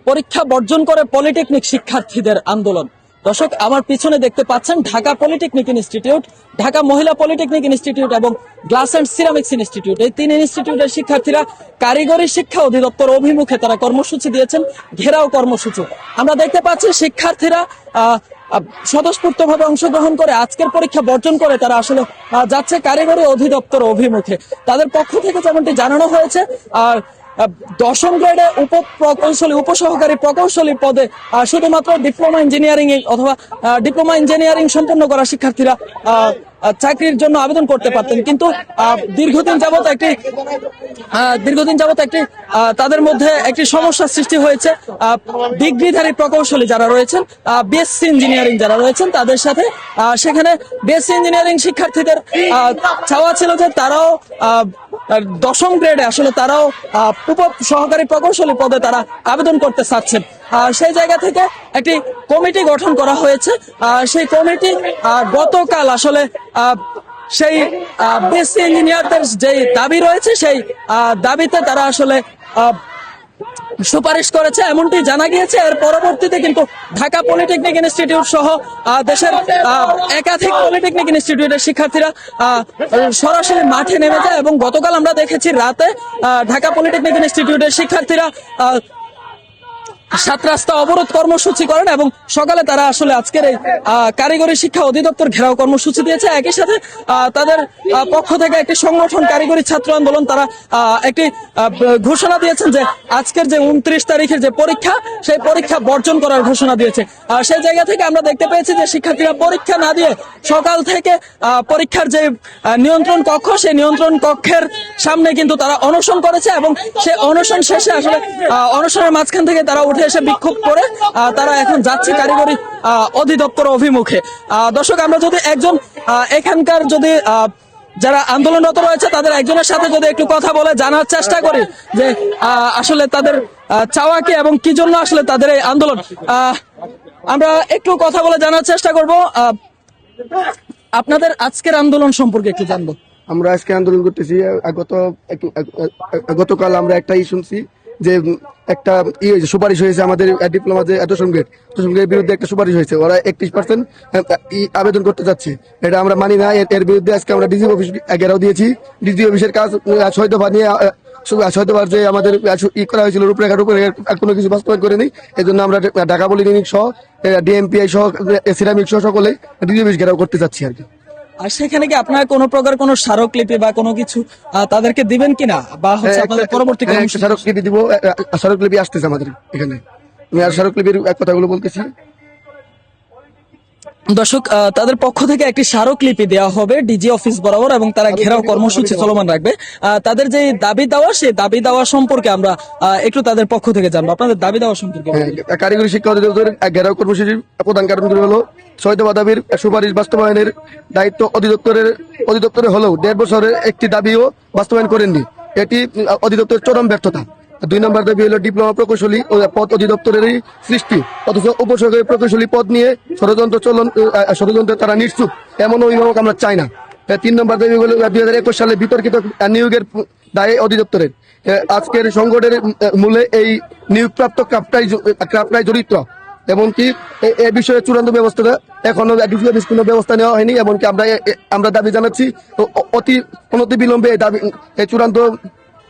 পরীক্ষা বর্জন করে পলিটেকনিক শিক্ষার্থীদের আন্দোলন। দর্শক, আমার পিছনে দেখতে পাচ্ছেন ঢাকা পলিটেকনিক ইনস্টিটিউট, ঢাকা মহিলা পলিটেকনিক ইনস্টিটিউট এবং গ্লাস অ্যান্ড সিরামিক্স ইনস্টিটিউট, এই তিন ইনস্টিটিউটের শিক্ষার্থীরা কারিগরি শিক্ষা অধিদপ্তর অভিমুখে তারা কর্মসূচি দিয়েছেন, ঘেরাও কর্মসূচি। আমরা দেখতে পাচ্ছি শিক্ষার্থীরা স্বতঃস্ফূর্তভাবে অংশগ্রহণ করে আজকের পরীক্ষা বর্জন করে তারা আসলে যাচ্ছে কারিগরি অধিদপ্তর অভিমুখে। তাদের পক্ষ থেকে যেমনটি জানানো হয়েছে, দশম গ্রেডে উপপ্রকৌশলী উপসহকারী প্রকৌশলী পদে শুধুমাত্র ডিপ্লোমা ইঞ্জিনিয়ারিং অথবা ডিপ্লোমা ইঞ্জিনিয়ারিং সম্পন্ন করা শিক্ষার্থীরা চাকরির জন্য আবেদন করতে পারতেন, কিন্তু দীর্ঘদিন যাবত একটি তাদের মধ্যে একটি সমস্যার সৃষ্টি হয়েছে। ডিগ্রিধারী প্রকৌশলী যারা রয়েছেন, বিএসসি ইঞ্জিনিয়ারিং যারা রয়েছেন, তাদের সাথে সেখানে বিএসসি ইঞ্জিনিয়ারিং শিক্ষার্থীদের চাওয়া ছিল যে তারাও দশম গ্রেডে আসলে তারাও উপ সহকারী প্রকৌশলী পদে তারা আবেদন করতে চাচ্ছেন। সেই জায়গা থেকে একটি কমিটি গঠন করা হয়েছে। সেই কমিটি গতকাল আসলে সেই বিএসসি ইঞ্জিনিয়ারদের যে দাবি রয়েছে সেই দাবিতে তারা আসলে সুপারিশ করেছে এমনটি জানা গিয়েছে। এর পরবর্তীতে কিন্তু ঢাকা পলিটেকনিক ইনস্টিটিউট সহ দেশের একাধিক পলিটেকনিক ইনস্টিটিউটের শিক্ষার্থীরা সরাসরি মাঠে নেমে যায় এবং গতকাল আমরা দেখেছি রাতে ঢাকা পলিটেকনিক ইনস্টিটিউটের শিক্ষার্থীরা সাত রাস্তা অবরোধ কর্মসূচি করেন এবং সকালে তারা আসলে আজকের এই কারিগরি শিক্ষা অধিদপ্তর ঘেরাও কর্মসূচি দিয়েছে। একই সাথে তাদের পক্ষ থেকে একটি সংগঠন কারিগরি ছাত্র আন্দোলন তারা একটি ঘোষণা দিয়েছেন যে আজকের যে 29 তারিখের যে পরীক্ষা, সেই পরীক্ষা বর্জন করার ঘোষণা দিয়েছে। সেই জায়গা থেকে আমরা দেখতে পেয়েছি যে শিক্ষার্থীরা পরীক্ষা না দিয়ে সকাল থেকে পরীক্ষার যে নিয়ন্ত্রণ কক্ষ, সেই নিয়ন্ত্রণ কক্ষের সামনে কিন্তু তারা অনশন করেছে এবং সেই অনশন শেষে আসলে অনশনের মাঝখান থেকে তারা উঠে এসে বিক্ষোভ করে তারা এখন যাচ্ছে কারিগরি অধিদপ্তর অভিমুখে। দর্শক, আমরা যদি একজন এখানকার যদি যারা আন্দোলনরত রয়েছে তাদের একজনের সাথে যদি একটু কথা বলে জানার চেষ্টা করি যে আসলে তাদের চাওয়া কি এবং কি জন্য আসলে তাদের এই আন্দোলন, আমরা একটু কথা বলে জানার চেষ্টা করব। আপনাদের আজকের আন্দোলন সম্পর্কে একটু জানবো। আমরা আজকে আন্দোলন করতেছি, গতকাল আমরা একটাই শুনছি যে একটা সুপারিশ হয়েছে আমাদের ডিপ্লোমা যে দশম গ্রেড বিরুদ্ধে একটা সুপারিশ হয়েছে, ওরা 31% আবেদন করতে যাচ্ছে। এটা আমরা মানি না। এর বিরুদ্ধে আজকে আমরা ডিজি অফিস ঘেরাও দিয়েছি। ডিজি অফিসের কাজ 6 দফা নিয়ে 6 দফার যে আমাদের করা হয়েছিল রূপরেখার উপরে কোনো কিছু বাস্তবায়ন করেনি। এই জন্য আমরা ঢাকা পলিটেকনিক সহ ডিএমপিআই সহ সিরামিক সহ সকলে ডিজি অফিস ঘেরাও করতে চাচ্ছি আর কি। আর সেখানে কি আপনারা কোনো প্রকার কোনো স্মারকলিপি বা কোনো কিছু তাদেরকে দিবেন কিনা, বা হচ্ছে আপনাদের পরবর্তী স্মারকলিপি দিব? স্মারকলিপি আসতেছে আমাদের এখানে। আমি আর স্মারকলিপির কথাগুলো বলতেছি। দর্শক, তাদের পক্ষ থেকে একটি স্মারকলিপি দেওয়া হবে ডিজি অফিস বরাবর এবং তারা ঘেরাও কর্মসূচি চলমান রাখবে। তাদের যে দাবি দেওয়া, সেই দাবি দেওয়া সম্পর্কে আমরা একটু তাদের পক্ষ থেকে জানবো। আপনাদের দাবি দেওয়া সম্পর্কে। কারিগরি শিক্ষা অধিদপ্তরের ঘেরাও কর্মসূচির প্রধান কারণগুলো হলো 6 দফা দাবির সুপারিশ বাস্তবায়নের দায়িত্ব অধিদপ্তরে হলেও 1.5 বছরের একটি দাবিও বাস্তবায়ন করেননি। এটি অধিদপ্তরের চরম ব্যর্থতা। 2 নম্বর দাবি হলো ডিপ্লোমা প্রকৌশলী পদ অধিদপ্তরেরই সৃষ্টি, অথচ উপসহকারী প্রকৌশলী পদ নিয়ে ষড়যন্ত্র তারা নিশ্চুপ, এমন অভিভাবক আমরা চাই না। 3 নম্বর দাবি হলো 2021 সালে বিতর্কিত নিয়োগের দায়ে অধিদপ্তরের আজকের সংকটের মূলে এই নিয়োগপ্রাপ্ত ক্রাফটাই জড়িত। এমনকি এ বিষয়ে চূড়ান্ত ব্যবস্থা এখনো কোনো ব্যবস্থা নেওয়া হয়নি। এমনকি আমরা দাবি জানাচ্ছি অতি বিলম্বে এই চূড়ান্ত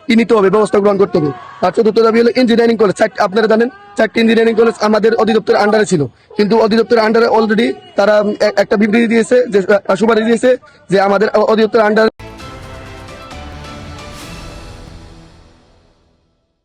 নিতে হবে, ব্যবস্থা গ্রহণ করতে হবে। আর 4র্থ দাবি হলো ইঞ্জিনিয়ারিং কলেজ। আপনারা জানেন 4টি ইঞ্জিনিয়ারিং কলেজ আমাদের অধিদপ্তরের আন্ডারে ছিল, কিন্তু অধিদপ্তরের আন্ডারে অলরেডি তারা একটা বিবৃতি দিয়েছে, যে সুপারিশ দিয়েছে যে আমাদের অধিদপ্তরের আন্ডারে